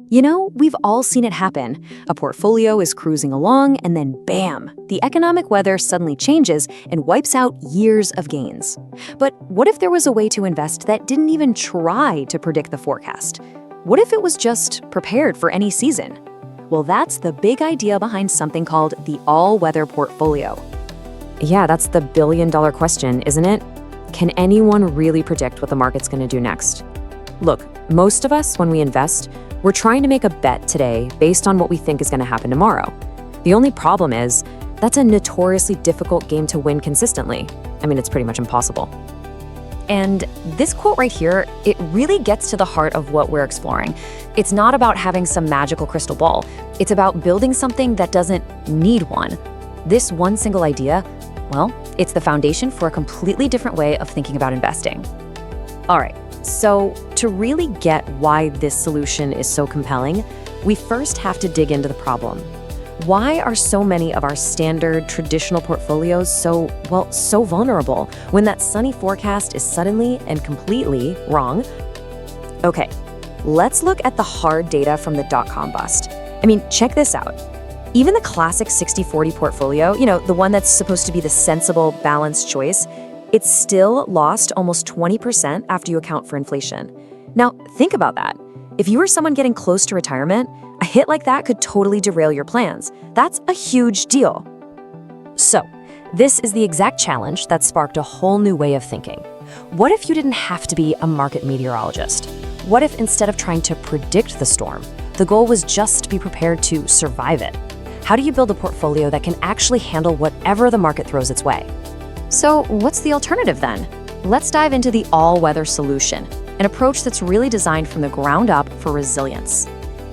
You know, we've all seen it happen. A portfolio is cruising along, and then bam, the economic weather suddenly changes and wipes out years of gains. But what if there was a way to invest that didn't even try to predict the forecast? What if it was just prepared for any season? Well, that's the big idea behind something called the all-weather portfolio. Yeah, that's the billion-dollar question, isn't it? Can anyone really predict what the market's going to do next? Look, most of us, when we invest, we're trying to make a bet today based on what we think is going to happen tomorrow. The only problem is, that's a notoriously difficult game to win consistently. I mean, it's pretty much impossible. And this quote right here, it really gets to the heart of what we're exploring. It's not about having some magical crystal ball. It's about building something that doesn't need one. This one single idea, well, it's the foundation for a completely different way of thinking about investing. All right, so to really get why this solution is so compelling, we first have to dig into the problem. Why are so many of our standard traditional portfolios so vulnerable when that sunny forecast is suddenly and completely wrong? Okay, let's look at the hard data from the dot-com bust. I mean, check this out. Even the classic 60-40 portfolio, the one that's supposed to be the sensible, balanced choice, it's still lost almost 20% after you account for inflation. Now, think about that. If you were someone getting close to retirement, a hit like that could totally derail your plans. That's a huge deal. So, this is the exact challenge that sparked a whole new way of thinking. What if you didn't have to be a market meteorologist? What if instead of trying to predict the storm, the goal was just to be prepared to survive it? How do you build a portfolio that can actually handle whatever the market throws its way? So what's the alternative then? Let's dive into the all-weather solution, an approach that's really designed from the ground up for resilience.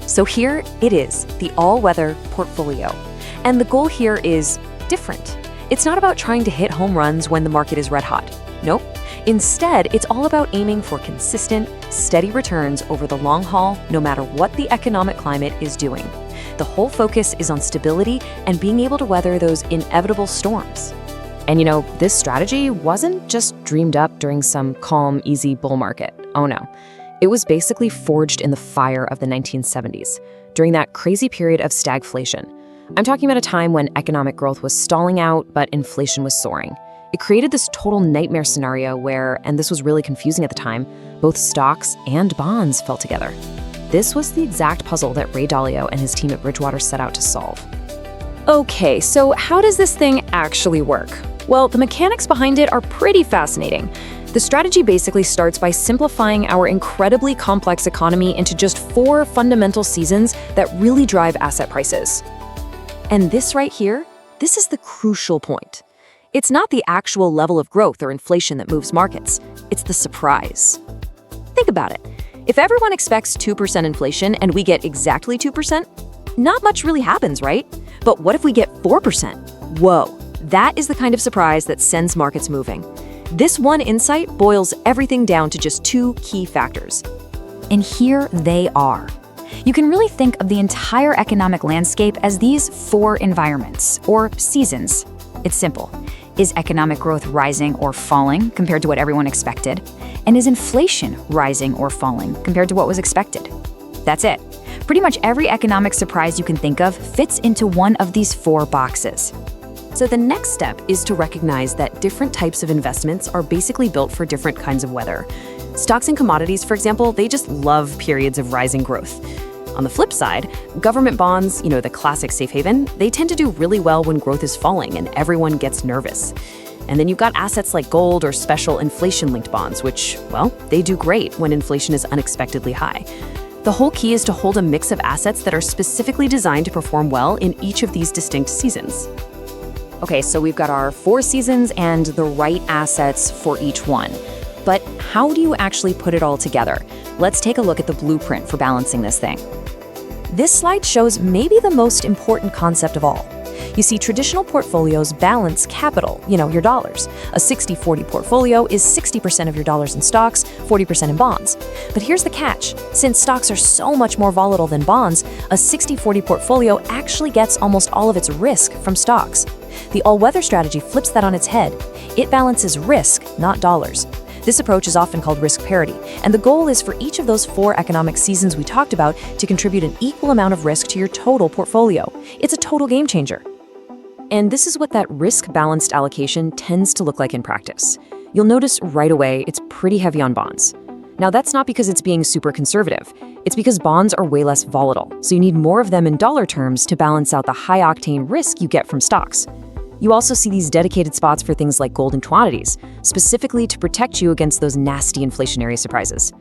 So here it is, the all-weather portfolio. And the goal here is different. It's not about trying to hit home runs when the market is red hot. Nope. Instead, it's all about aiming for consistent, steady returns over the long haul, no matter what the economic climate is doing. The whole focus is on stability and being able to weather those inevitable storms. And this strategy wasn't just dreamed up during some calm, easy bull market. Oh no. It was basically forged in the fire of the 1970s, during that crazy period of stagflation. I'm talking about a time when economic growth was stalling out, but inflation was soaring. It created this total nightmare scenario where, and this was really confusing at the time, both stocks and bonds fell together. This was the exact puzzle that Ray Dalio and his team at Bridgewater set out to solve. Okay, so how does this thing actually work? Well, the mechanics behind it are pretty fascinating. The strategy basically starts by simplifying our incredibly complex economy into just 4 fundamental seasons that really drive asset prices. And this right here, this is the crucial point. It's not the actual level of growth or inflation that moves markets. It's the surprise. Think about it. If everyone expects 2% inflation and we get exactly 2%, not much really happens, right? But what if we get 4%? Whoa, that is the kind of surprise that sends markets moving. This one insight boils everything down to just 2 key factors. And here they are. You can really think of the entire economic landscape as these 4 environments, or seasons. It's simple. Is economic growth rising or falling compared to what everyone expected? And is inflation rising or falling compared to what was expected? That's it. Pretty much every economic surprise you can think of fits into one of these 4 boxes. So the next step is to recognize that different types of investments are basically built for different kinds of weather. Stocks and commodities, for example, they just love periods of rising growth. On the flip side, government bonds, the classic safe haven, they tend to do really well when growth is falling and everyone gets nervous. And then you've got assets like gold or special inflation-linked bonds, which, well, they do great when inflation is unexpectedly high. The whole key is to hold a mix of assets that are specifically designed to perform well in each of these distinct seasons. Okay, so we've got our 4 seasons and the right assets for each one. But how do you actually put it all together? Let's take a look at the blueprint for balancing this thing. This slide shows maybe the most important concept of all. You see, traditional portfolios balance capital, your dollars. A 60-40 portfolio is 60% of your dollars in stocks, 40% in bonds. But here's the catch. Since stocks are so much more volatile than bonds, a 60-40 portfolio actually gets almost all of its risk from stocks. The all-weather strategy flips that on its head. It balances risk, not dollars. This approach is often called risk parity, and the goal is for each of those 4 economic seasons we talked about to contribute an equal amount of risk to your total portfolio. It's a total game changer. And this is what that risk-balanced allocation tends to look like in practice. You'll notice right away it's pretty heavy on bonds. Now, that's not because it's being super conservative. It's because bonds are way less volatile, so you need more of them in dollar terms to balance out the high-octane risk you get from stocks. You also see these dedicated spots for things like gold and commodities, specifically to protect you against those nasty inflationary surprises.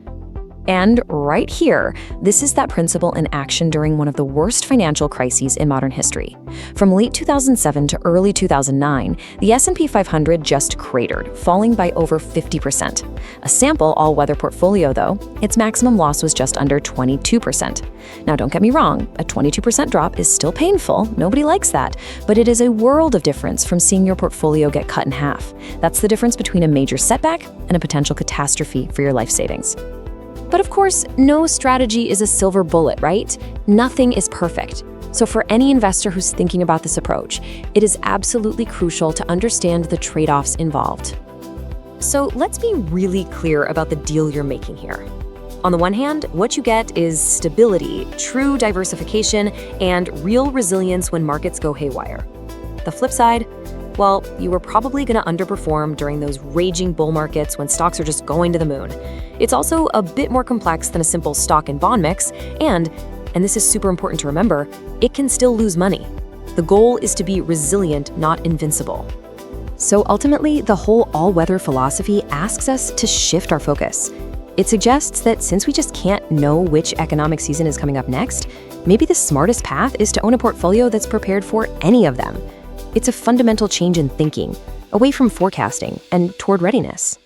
And right here, this is that principle in action during one of the worst financial crises in modern history. From late 2007 to early 2009, the S&P 500 just cratered, falling by over 50%. A sample all-weather portfolio, though, its maximum loss was just under 22%. Now, don't get me wrong, a 22% drop is still painful, nobody likes that, but it is a world of difference from seeing your portfolio get cut in half. That's the difference between a major setback and a potential catastrophe for your life savings. But of course, no strategy is a silver bullet, right? Nothing is perfect. So for any investor who's thinking about this approach, it is absolutely crucial to understand the trade-offs involved. So let's be really clear about the deal you're making here. On the one hand, what you get is stability, true diversification, and real resilience when markets go haywire. The flip side, well, you are probably going to underperform during those raging bull markets when stocks are just going to the moon. It's also a bit more complex than a simple stock and bond mix, and this is super important to remember, it can still lose money. The goal is to be resilient, not invincible. So ultimately, the whole all-weather philosophy asks us to shift our focus. It suggests that since we just can't know which economic season is coming up next, maybe the smartest path is to own a portfolio that's prepared for any of them. It's a fundamental change in thinking, away from forecasting and toward readiness.